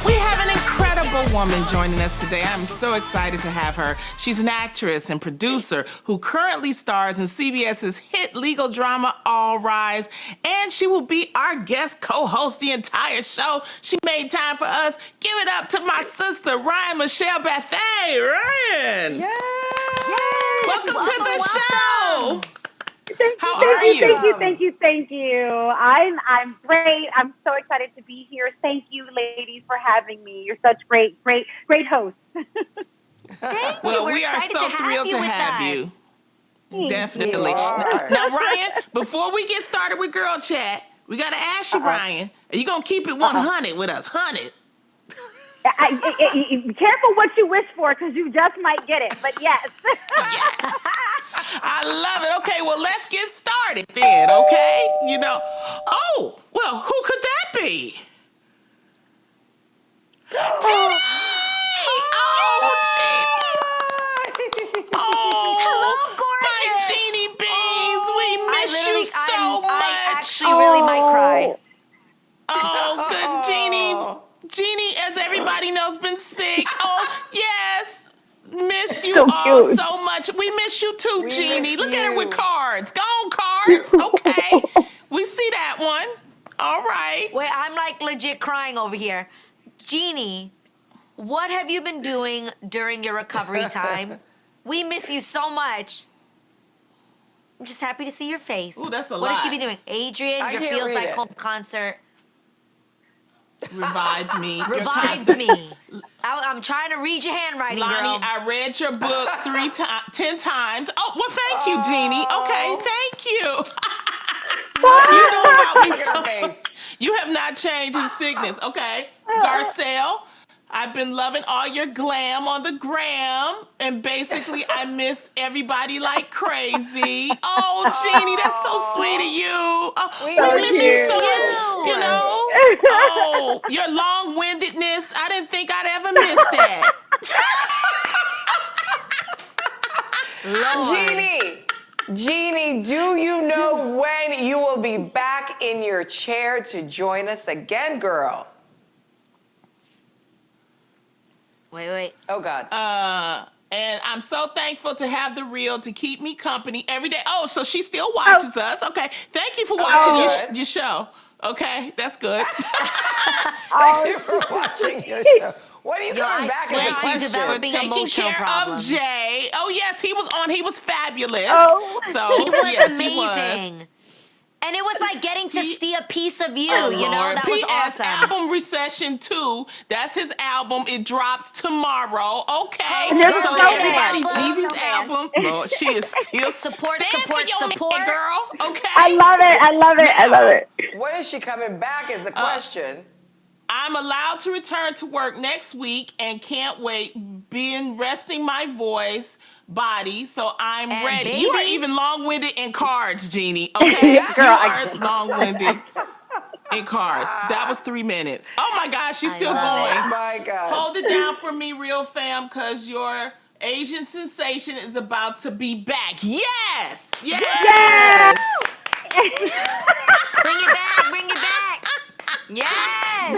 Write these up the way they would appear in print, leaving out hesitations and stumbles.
We have an incredible woman joining us today. I'm so excited to have her. She's an actress and producer who currently stars in CBS's hit legal drama All Rise, and she will be our guest co-host the entire show. She made time for us. Give it up to my sister, Ryan Michelle Bethay. Ryan! Yay! Welcome to the show! How are you? Thank you. I'm great. I'm so excited to be here. Thank you, ladies, for having me. You're such great hosts. Thank you. Well, We're we are excited so to thrilled to have you. Definitely. Now, Ryan, before we get started with Girl Chat, we got to ask you, Ryan, are you going to keep it 100 with us? 100? Careful what you wish for, because you just might get it. But yes. Yes. I love it. Okay, well, let's get started then, okay? Oh, well, who could that be? Genie! Oh, Genie! Oh, hello, gorgeous! My Genie beans, we miss you so much. I actually really might cry. Oh, good Genie. Genie, as everybody knows, been sick. Oh, yes. Miss you so all cute. so much. We miss you too, We Genie. miss Look at her you. with cards. Go on, cards. Okay. We see that one. All right. Wait, I'm like legit crying over here. Genie, what have you been doing during your recovery time? We miss you so much. I'm just happy to see your face. Ooh, that's a What has she lot. been doing? Adrian, I your can't Feels read Like it. Home concert Revived me. Your revived concert. me. I'm trying to read your handwriting, Lonnie, girl. I read your book 10 times. Oh, well, thank you, Genie. Okay, thank you. You know about me Look at so her face. You have not changed in sickness, okay? Garcelle, I've been loving all your glam on the gram, and basically I miss everybody like crazy. Oh, Genie, that's so sweet of you. Oh, We we miss miss you you. so much, You. Oh, your long-windedness, I didn't think I'd ever miss that. Lord. Genie, do you know when you will be back in your chair to join us again, girl? Wait. Oh, God. And I'm so thankful to have the real to keep me company every day. Oh, so she still watches us. Okay. Thank you for watching good. your show. Okay, that's good. Thank you for watching your show. When are you coming I back swear as a I'm question? developing Taking emotional care problems. of Jay. Oh, yes, he was on. He was fabulous. Oh. So, He was yes, amazing. And it was like getting to see a piece of you, Oh, you know? Lord. That was P.S. awesome. Album Recession 2. That's his album. It drops tomorrow. Okay. And there's So a snowman. everybody, There's a Jeezy's snowman. album. Lord, she is still Support, stand for your support. man, girl. Okay. I love it. When is she coming back is the question. I'm allowed to return to work next week and can't wait. Been resting my body, so I'm And ready. baby. You are even long-winded in cards, Genie. Okay, Girl, you I- are long-winded in cards. That was 3 minutes. Oh my gosh, she's I still love going. Oh, my God. Hold it down for me, real fam, because your Asian sensation is about to be back. Yes! Yes! Bring it back. Yes.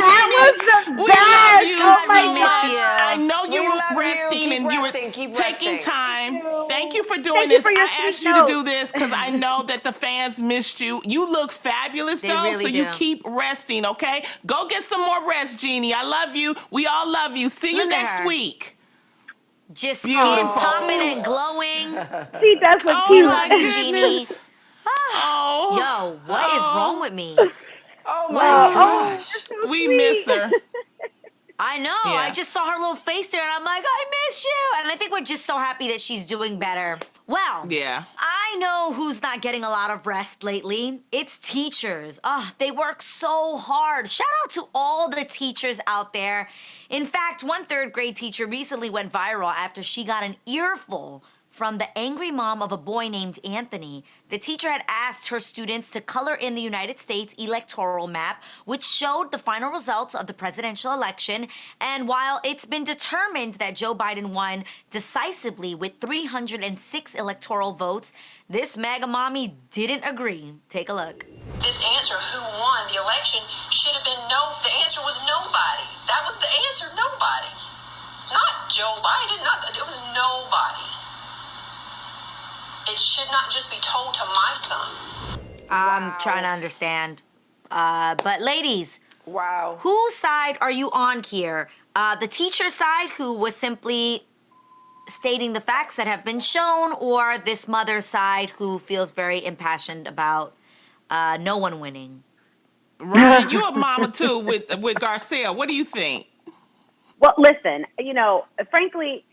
That was the We best. love you Oh so my we miss much. God. you. I know you We were love you. resting Keep and you were resting. Keep taking resting. time. you. Thank you for doing Thank you this. for your I asked sweet you to note. do this because I know that the fans missed you. You look fabulous, They though, really so you do. keep resting, okay? Go get some more rest, Genie. I love you. We all love you. See you Look at next her. week. Just Beautiful. skin popping and glowing. She does look Oh, cute. my love you, Genie. goodness. Oh. Yo, what is wrong with me? Oh, my Wow. gosh. So We sweet. miss her. I know. Yeah. I just saw her little face there, and I'm like, I miss you. And I think we're just so happy that she's doing better. Well, Yeah. I know who's not getting a lot of rest lately. It's teachers. They work so hard. Shout out to all the teachers out there. In fact, one third grade teacher recently went viral after she got an earful from the angry mom of a boy named Anthony. The teacher had asked her students to color in the United States electoral map, which showed the final results of the presidential election. And while it's been determined that Joe Biden won decisively with 306 electoral votes, this MAGA mommy didn't agree. Take a look. This answer, who won the election, should have been the answer was nobody. That was the answer, nobody. Not Joe Biden, it was nobody. It should not just be told to my son. I'm trying to understand. But ladies, Wow. whose side are you on here? The teacher's side, who was simply stating the facts that have been shown, or this mother's side, who feels very impassioned about no one winning? Ryan, you a mama too with Garcia. What do you think? Well, listen, frankly,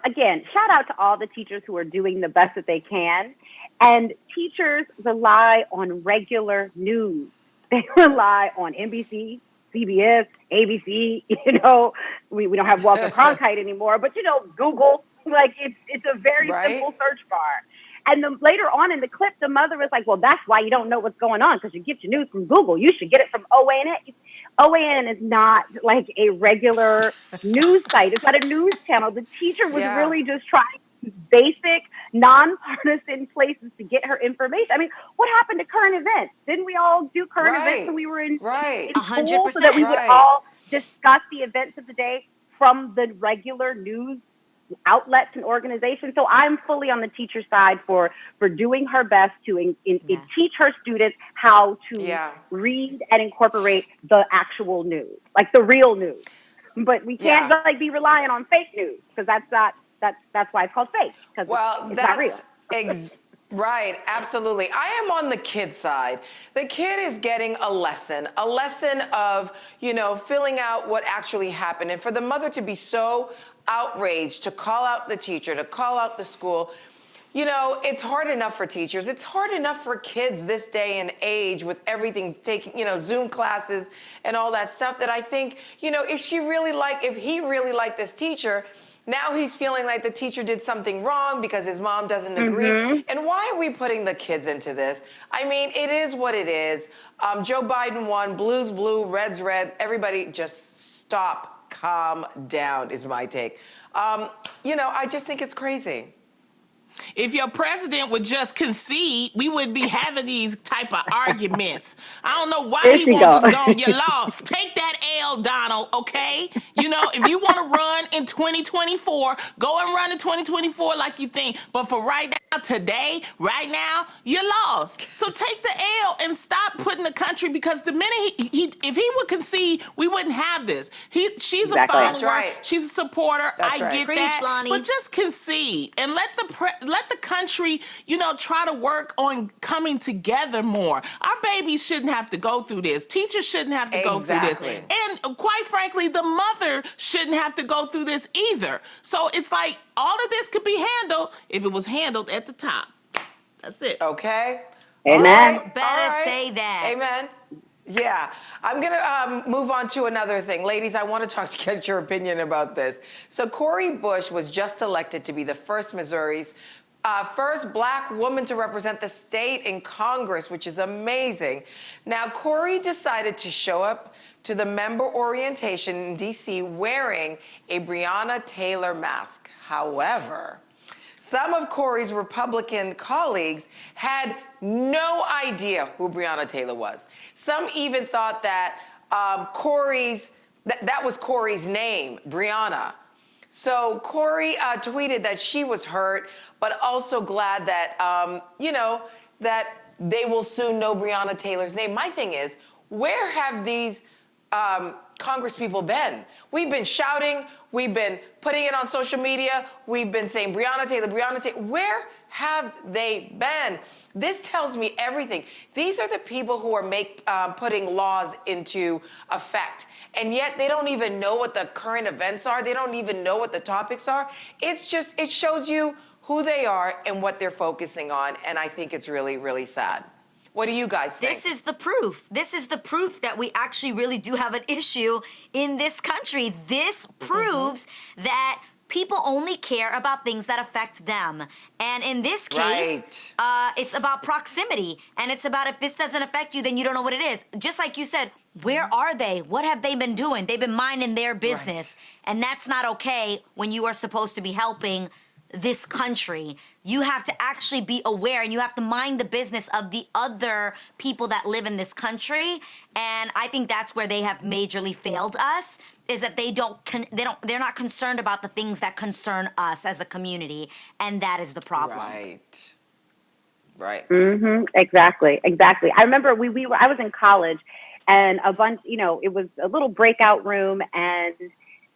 again, shout out to all the teachers who are doing the best that they can. And teachers rely on regular news. They rely on NBC, CBS, ABC. We don't have Walter Cronkite anymore, but Google. Like it's a very simple search bar. And then later on in the clip, the mother is like, "Well, that's why you don't know what's going on, because you get your news from Google. You should get it from OAN." OAN is not like a regular news site. It's not a news channel. The teacher was really just trying basic, nonpartisan places to get her information. I mean, what happened to current events? Didn't we all do current events when we were in school 100%. so that we would all discuss the events of the day from the regular news outlets and organizations? So I'm fully on the teacher side for doing her best to teach her students how to read and incorporate the actual news, like the real news. But we can't be relying on fake news, because that's why it's called fake, because it's not real. Right, absolutely. I am on the kid side. The kid is getting a lesson of, filling out what actually happened. And for the mother to be so outraged, to call out the teacher, to call out the school, it's hard enough for teachers. It's hard enough for kids this day and age with everything taking, Zoom classes and all that stuff, that I think, if he really liked this teacher, now he's feeling like the teacher did something wrong because his mom doesn't agree. And why are we putting the kids into this? I mean, it is what it is. Joe Biden won, blue's blue, red's red. Everybody just stop, calm down is my take. I just think it's crazy. If your president would just concede, we wouldn't be having these type of arguments. I don't know why he won't just go, you lost. Take that L, Donald, okay? If you want to run in 2024, go and run in 2024 like you think. But for right now, today, right now, you lost. So take the L and stop putting the country, because the minute if he would concede, we wouldn't have this. She's a follower. That's right. She's a supporter. I get Preach, that. Lonnie. But just concede and let the country, try to work on coming together more. Our babies shouldn't have to go through this. Teachers shouldn't have to go through this. And quite frankly, the mother shouldn't have to go through this either. So it's like all of this could be handled if it was handled at the top. That's it. Okay. Amen. Better say that. Amen. Yeah, I'm going to move on to another thing. Ladies, I want to get your opinion about this. So Cori Bush was just elected to be the first Missouri's first Black woman to represent the state in Congress, which is amazing. Now, Cori decided to show up to the member orientation in D.C. wearing a Breonna Taylor mask. However, some of Cori's Republican colleagues had no idea who Breonna Taylor was. Some even thought that that was Cori's name, Breonna. So Cori tweeted that she was hurt, but also glad that, that they will soon know Breonna Taylor's name. My thing is, where have these Congress people been? We've been shouting, we've been putting it on social media, we've been saying Breonna Taylor, Breonna Taylor. Where have they been? This tells me everything. These are the people who are putting laws into effect. And yet they don't even know what the current events are. They don't even know what the topics are. It shows you who they are and what they're focusing on. And I think it's really, really sad. What do you guys think? This is the proof. This is the proof that we actually really do have an issue in this country. This proves that people only care about things that affect them. And in this case, it's about proximity. And it's about if this doesn't affect you, then you don't know what it is. Just like you said, where are they? What have they been doing? They've been minding their business. And that's not okay when you are supposed to be helping this country. You have to actually be aware, and you have to mind the business of the other people that live in this country. And I think that's where they have majorly failed us, is that they're not concerned about the things that concern us as a community, and that is the problem. Right. Exactly. I remember I was in college, and a bunch, it was a little breakout room, and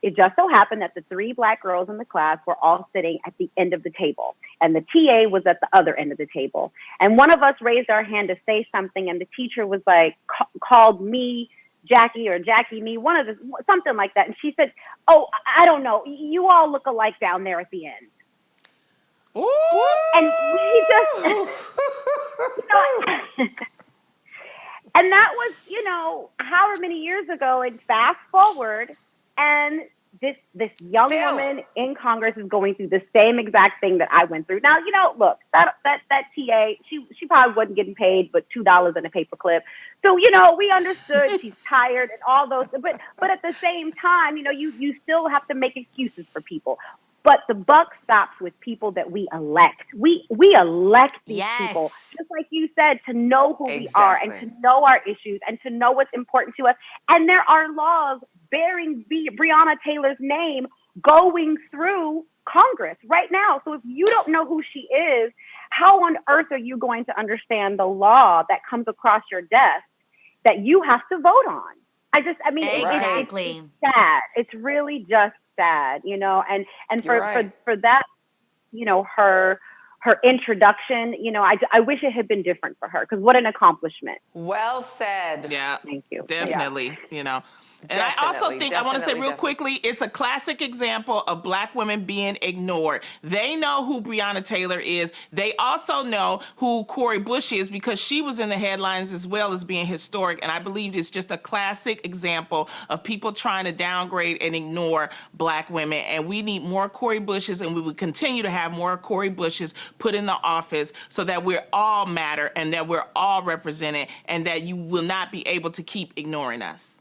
it just so happened that the 3 Black girls in the class were all sitting at the end of the table, and the TA was at the other end of the table. And one of us raised our hand to say something, and the teacher was like, called me Jackie, or Jackie me, something like that. And she said, "Oh, I don't know. You all look alike down there at the end." Ooh. And we just, and that was, however many years ago. And fast forward, and this young woman in Congress is going through the same exact thing that I went through. Now, look, that TA, she probably wasn't getting paid but $2 in a paperclip. So, we understood she's tired and all those, but at the same time, you still have to make excuses for people. But the buck stops with people that we elect. We elect these people, just like you said, to know who we are and to know our issues and to know what's important to us. And there are laws bearing Breonna Taylor's name going through Congress right now. So if you don't know who she is, how on earth are you going to understand the law that comes across your desk that you have to vote on? It's sad. It's really just sad, and for that, her introduction, I wish it had been different for her, because what an accomplishment. Well said. Yeah. Thank you. Definitely, And I also think, I want to say real quickly, it's a classic example of Black women being ignored. They know who Breonna Taylor is. They also know who Cori Bush is, because she was in the headlines as well as being historic. And I believe it's just a classic example of people trying to downgrade and ignore Black women. And we need more Cori Bushes, and we will continue to have more Cori Bushes put in the office so that we're all matter and that we're all represented, and that you will not be able to keep ignoring us.